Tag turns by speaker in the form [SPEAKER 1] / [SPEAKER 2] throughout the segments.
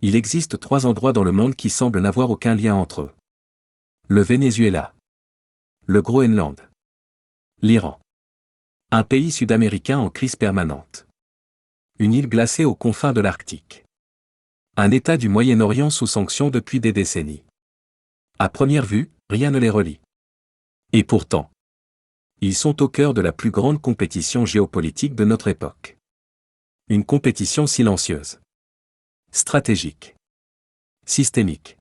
[SPEAKER 1] Il existe 3 endroits dans le monde qui semblent n'avoir aucun lien entre eux. Le Venezuela, le Groenland, l'Iran. Un pays sud-américain en crise permanente. Une île glacée aux confins de l'Arctique. Un État du Moyen-Orient sous sanctions depuis des décennies. À première vue, rien ne les relie. Et pourtant, ils sont au cœur de la plus grande compétition géopolitique de notre époque. Une compétition silencieuse. Stratégique. Systémique.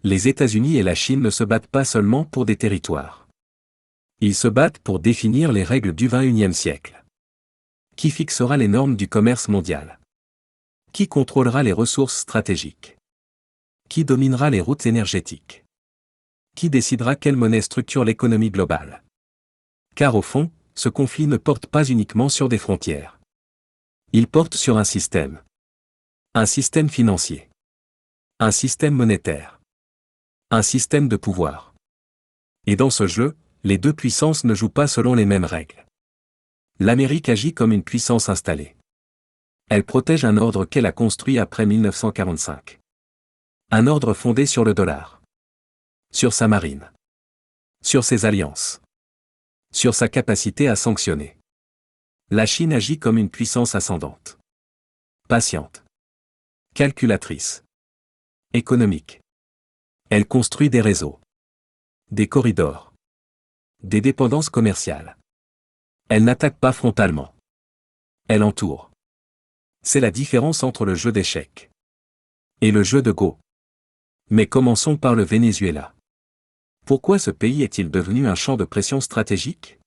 [SPEAKER 1] Les États-Unis et la Chine ne se battent pas seulement pour des territoires. Ils se battent pour définir les règles du XXIe siècle. Qui fixera les normes du commerce mondial? Qui contrôlera les ressources stratégiques? Qui dominera les routes énergétiques? Qui décidera quelle monnaie structure l'économie globale? Car au fond, ce conflit ne porte pas uniquement sur des frontières. Il porte sur un système. Un système financier. Un système monétaire. Un système de pouvoir. Et dans ce jeu, les deux puissances ne jouent pas selon les mêmes règles. L'Amérique agit comme une puissance installée. Elle protège un ordre qu'elle a construit après 1945. Un ordre fondé sur le dollar. Sur sa marine. Sur ses alliances. Sur sa capacité à sanctionner. La Chine agit comme une puissance ascendante. Patiente. Calculatrice. Économique. Elle construit des réseaux. Des corridors. Des dépendances commerciales. Elle n'attaque pas frontalement. Elle entoure. C'est la différence entre le jeu d'échecs et le jeu de Go. Mais commençons par le Venezuela. Pourquoi ce pays est-il devenu un champ de pression stratégique?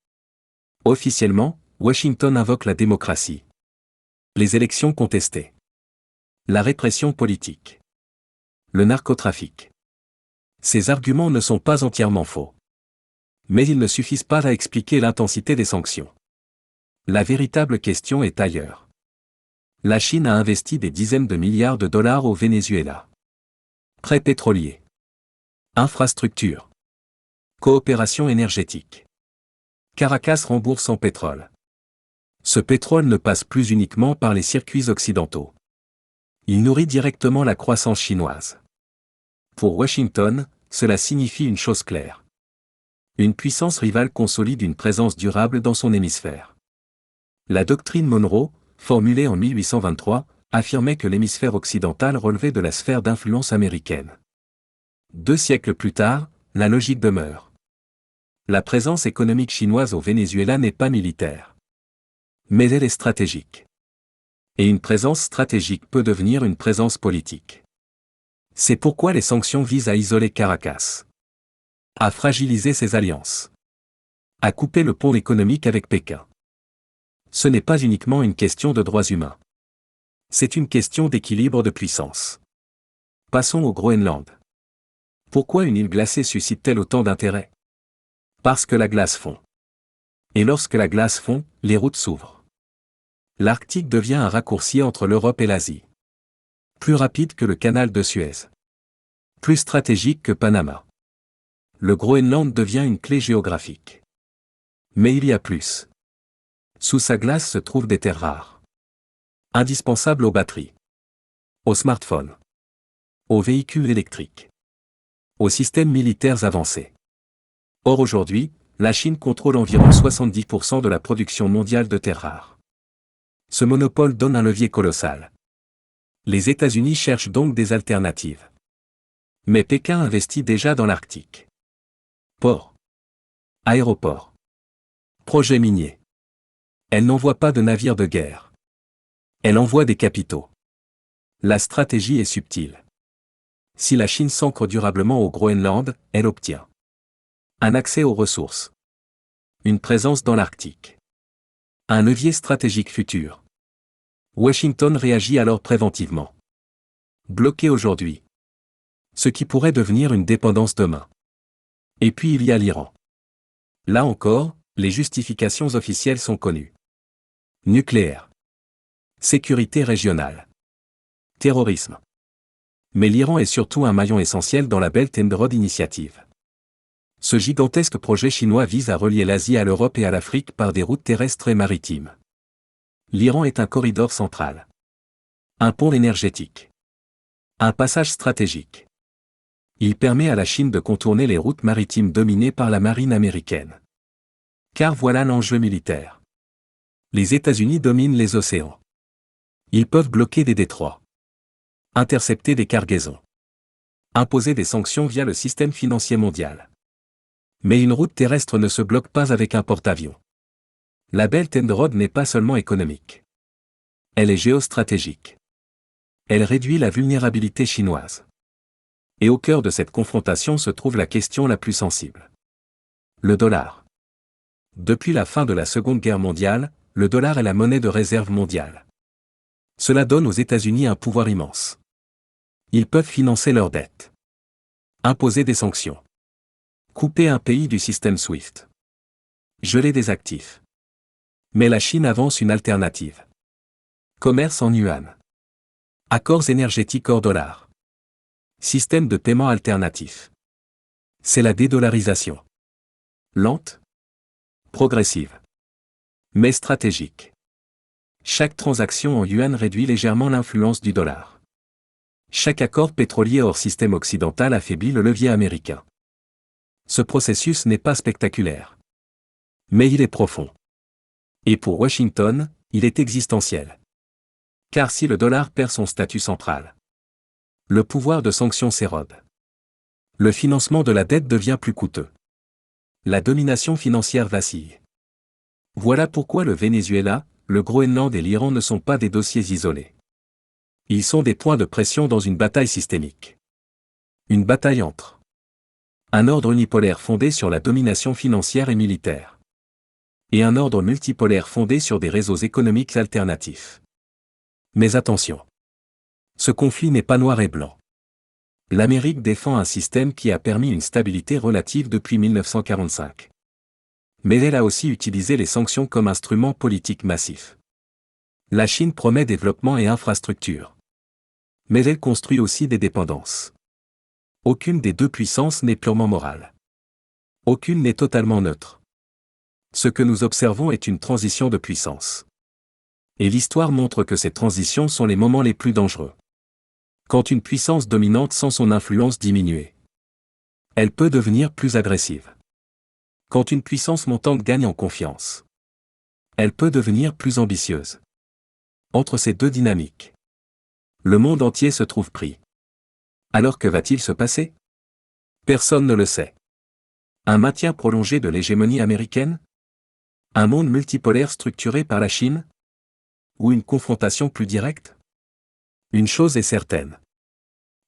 [SPEAKER 1] Officiellement, Washington invoque la démocratie. Les élections contestées. La répression politique. Le narcotrafic. Ces arguments ne sont pas entièrement faux. Mais ils ne suffisent pas à expliquer l'intensité des sanctions. La véritable question est ailleurs. La Chine a investi des dizaines de milliards de dollars au Venezuela. Prêts pétroliers. Infrastructures. Coopération énergétique. Caracas rembourse en pétrole. Ce pétrole ne passe plus uniquement par les circuits occidentaux. Il nourrit directement la croissance chinoise. Pour Washington, cela signifie une chose claire. Une puissance rivale consolide une présence durable dans son hémisphère. La doctrine Monroe, formulée en 1823, affirmait que l'hémisphère occidental relevait de la sphère d'influence américaine. 2 siècles plus tard, la logique demeure. La présence économique chinoise au Venezuela n'est pas militaire. Mais elle est stratégique. Et une présence stratégique peut devenir une présence politique. C'est pourquoi les sanctions visent à isoler Caracas. À fragiliser ses alliances. À couper le pont économique avec Pékin. Ce n'est pas uniquement une question de droits humains. C'est une question d'équilibre de puissance. Passons au Groenland. Pourquoi une île glacée suscite-t-elle autant d'intérêt? Parce que la glace fond. Et lorsque la glace fond, les routes s'ouvrent. L'Arctique devient un raccourci entre l'Europe et l'Asie. Plus rapide que le canal de Suez. Plus stratégique que Panama. Le Groenland devient une clé géographique. Mais il y a plus. Sous sa glace se trouvent des terres rares. Indispensables aux batteries. Aux smartphones. Aux véhicules électriques. Aux systèmes militaires avancés. Or aujourd'hui, la Chine contrôle environ 70% de la production mondiale de terres rares. Ce monopole donne un levier colossal. Les États-Unis cherchent donc des alternatives. Mais Pékin investit déjà dans l'Arctique. Ports. Aéroports. Projets miniers. Elle n'envoie pas de navires de guerre. Elle envoie des capitaux. La stratégie est subtile. Si la Chine s'ancre durablement au Groenland, elle obtient un accès aux ressources. Une présence dans l'Arctique. Un levier stratégique futur. Washington réagit alors préventivement. Bloqué aujourd'hui. Ce qui pourrait devenir une dépendance demain. Et puis il y a l'Iran. Là encore, les justifications officielles sont connues. Nucléaire. Sécurité régionale. Terrorisme. Mais l'Iran est surtout un maillon essentiel dans la Belt and Road Initiative. Ce gigantesque projet chinois vise à relier l'Asie à l'Europe et à l'Afrique par des routes terrestres et maritimes. L'Iran est un corridor central. Un pont énergétique. Un passage stratégique. Il permet à la Chine de contourner les routes maritimes dominées par la marine américaine. Car voilà l'enjeu militaire. Les États-Unis dominent les océans. Ils peuvent bloquer des détroits, intercepter des cargaisons, imposer des sanctions via le système financier mondial. Mais une route terrestre ne se bloque pas avec un porte-avions. La Belt and Road n'est pas seulement économique. Elle est géostratégique. Elle réduit la vulnérabilité chinoise. Et au cœur de cette confrontation se trouve la question la plus sensible. Le dollar. Depuis la fin de la Seconde Guerre mondiale, le dollar est la monnaie de réserve mondiale. Cela donne aux États-Unis un pouvoir immense. Ils peuvent financer leurs dettes, imposer des sanctions, couper un pays du système SWIFT, geler des actifs. Mais la Chine avance une alternative. Commerce en yuan. Accords énergétiques hors dollar. Système de paiement alternatif. C'est la dédollarisation. Lente, progressive, mais stratégique. Chaque transaction en yuan réduit légèrement l'influence du dollar. Chaque accord pétrolier hors système occidental affaiblit le levier américain. Ce processus n'est pas spectaculaire. Mais il est profond. Et pour Washington, il est existentiel. Car si le dollar perd son statut central, le pouvoir de sanction s'érode. Le financement de la dette devient plus coûteux. La domination financière vacille. Voilà pourquoi le Venezuela, le Groenland et l'Iran ne sont pas des dossiers isolés. Ils sont des points de pression dans une bataille systémique. Une bataille entre un ordre unipolaire fondé sur la domination financière et militaire, et un ordre multipolaire fondé sur des réseaux économiques alternatifs. Mais attention! Ce conflit n'est pas noir et blanc. L'Amérique défend un système qui a permis une stabilité relative depuis 1945. Mais elle a aussi utilisé les sanctions comme instrument politique massif. La Chine promet développement et infrastructures. Mais elle construit aussi des dépendances. Aucune des deux puissances n'est purement morale. Aucune n'est totalement neutre. Ce que nous observons est une transition de puissance. Et l'histoire montre que ces transitions sont les moments les plus dangereux. Quand une puissance dominante sent son influence diminuer, elle peut devenir plus agressive. Quand une puissance montante gagne en confiance, elle peut devenir plus ambitieuse. Entre ces deux dynamiques, le monde entier se trouve pris. Alors que va-t-il se passer? Personne ne le sait. Un maintien prolongé de l'hégémonie américaine? Un monde multipolaire structuré par la Chine? Ou une confrontation plus directe? Une chose est certaine.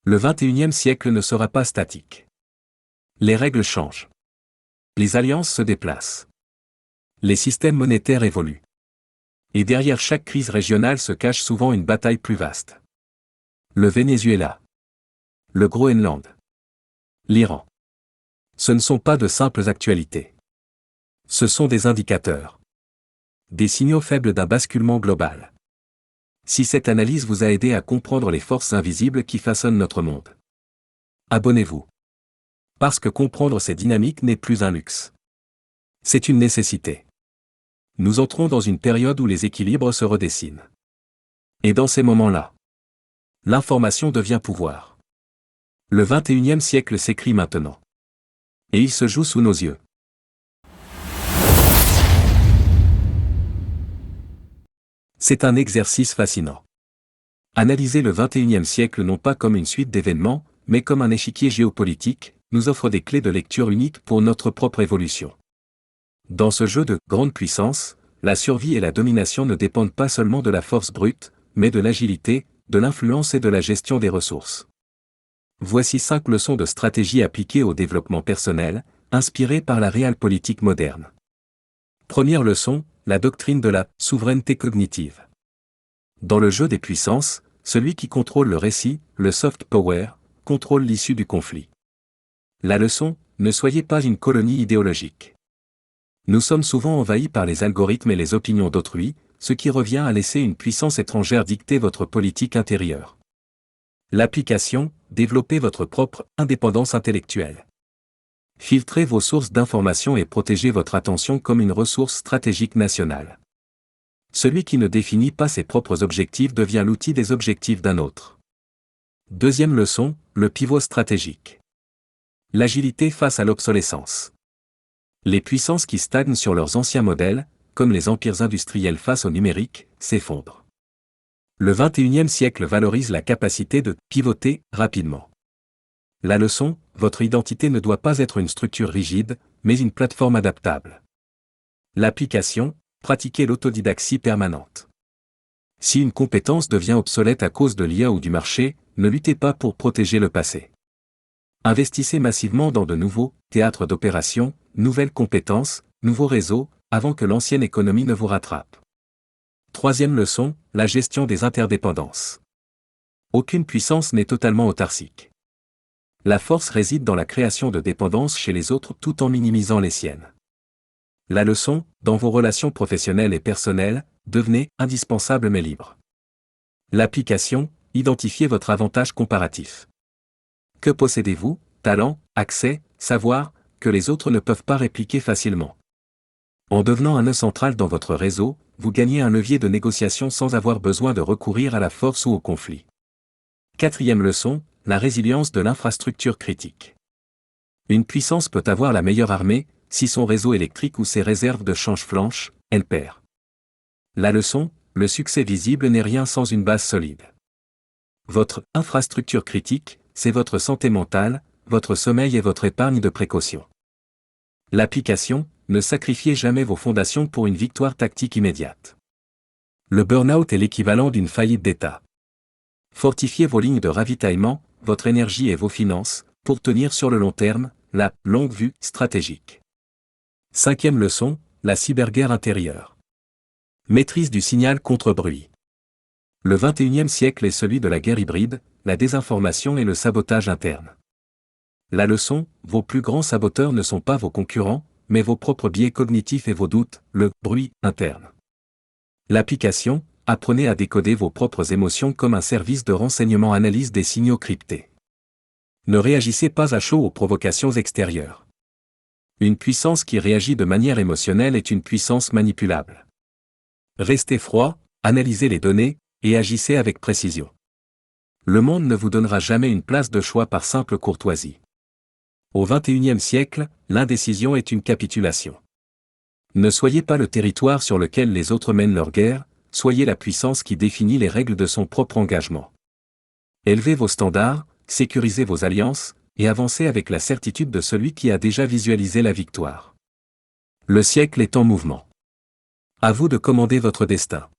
[SPEAKER 1] Le XXIe siècle ne sera pas statique. Les règles changent. Les alliances se déplacent. Les systèmes monétaires évoluent. Et derrière chaque crise régionale se cache souvent une bataille plus vaste. Le Venezuela. Le Groenland. L'Iran. Ce ne sont pas de simples actualités. Ce sont des indicateurs. Des signaux faibles d'un basculement global. Si cette analyse vous a aidé à comprendre les forces invisibles qui façonnent notre monde, abonnez-vous. Parce que comprendre ces dynamiques n'est plus un luxe. C'est une nécessité. Nous entrons dans une période où les équilibres se redessinent. Et dans ces moments-là, l'information devient pouvoir. Le XXIe siècle s'écrit maintenant. Et il se joue sous nos yeux. C'est un exercice fascinant. Analyser le XXIe siècle non pas comme une suite d'événements, mais comme un échiquier géopolitique, nous offre des clés de lecture uniques pour notre propre évolution. Dans ce jeu de grande puissance, la survie et la domination ne dépendent pas seulement de la force brute, mais de l'agilité, de l'influence et de la gestion des ressources. Voici 5 leçons de stratégie appliquées au développement personnel, inspirées par la réalpolitik moderne. Première leçon, la doctrine de la souveraineté cognitive. Dans le jeu des puissances, celui qui contrôle le récit, le soft power, contrôle l'issue du conflit. La leçon, ne soyez pas une colonie idéologique. Nous sommes souvent envahis par les algorithmes et les opinions d'autrui, ce qui revient à laisser une puissance étrangère dicter votre politique intérieure. L'application, développez votre propre indépendance intellectuelle. Filtrez vos sources d'information et protégez votre attention comme une ressource stratégique nationale. Celui qui ne définit pas ses propres objectifs devient l'outil des objectifs d'un autre. Deuxième leçon, le pivot stratégique. L'agilité face à l'obsolescence. Les puissances qui stagnent sur leurs anciens modèles, comme les empires industriels face au numérique, s'effondrent. Le XXIe siècle valorise la capacité de pivoter rapidement. La leçon, votre identité ne doit pas être une structure rigide, mais une plateforme adaptable. L'application, pratiquez l'autodidaxie permanente. Si une compétence devient obsolète à cause de l'IA ou du marché, ne luttez pas pour protéger le passé. Investissez massivement dans de nouveaux théâtres d'opération, nouvelles compétences, nouveaux réseaux, avant que l'ancienne économie ne vous rattrape. Troisième leçon, la gestion des interdépendances. Aucune puissance n'est totalement autarcique. La force réside dans la création de dépendances chez les autres tout en minimisant les siennes. La leçon, dans vos relations professionnelles et personnelles, devenez indispensable mais libre. L'application, identifiez votre avantage comparatif. Que possédez-vous, talent, accès, savoir, que les autres ne peuvent pas répliquer facilement. En devenant un nœud central dans votre réseau, vous gagnez un levier de négociation sans avoir besoin de recourir à la force ou au conflit. Quatrième leçon, la résilience de l'infrastructure critique. Une puissance peut avoir la meilleure armée, si son réseau électrique ou ses réserves de change flanchent, elle perd. La leçon, le succès visible n'est rien sans une base solide. Votre infrastructure critique, c'est votre santé mentale, votre sommeil et votre épargne de précaution. L'application, ne sacrifiez jamais vos fondations pour une victoire tactique immédiate. Le burn-out est l'équivalent d'une faillite d'État. Fortifiez vos lignes de ravitaillement, votre énergie et vos finances, pour tenir sur le long terme, la longue vue stratégique. Cinquième leçon, la cyberguerre intérieure. Maîtrise du signal contre bruit. Le XXIe siècle est celui de la guerre hybride, la désinformation et le sabotage interne. La leçon, vos plus grands saboteurs ne sont pas vos concurrents, mais vos propres biais cognitifs et vos doutes, le bruit interne. L'application, apprenez à décoder vos propres émotions comme un service de renseignement analyse des signaux cryptés. Ne réagissez pas à chaud aux provocations extérieures. Une puissance qui réagit de manière émotionnelle est une puissance manipulable. Restez froid, analysez les données, et agissez avec précision. Le monde ne vous donnera jamais une place de choix par simple courtoisie. Au XXIe siècle, l'indécision est une capitulation. Ne soyez pas le territoire sur lequel les autres mènent leur guerre, soyez la puissance qui définit les règles de son propre engagement. Élevez vos standards, sécurisez vos alliances, et avancez avec la certitude de celui qui a déjà visualisé la victoire. Le siècle est en mouvement. À vous de commander votre destin.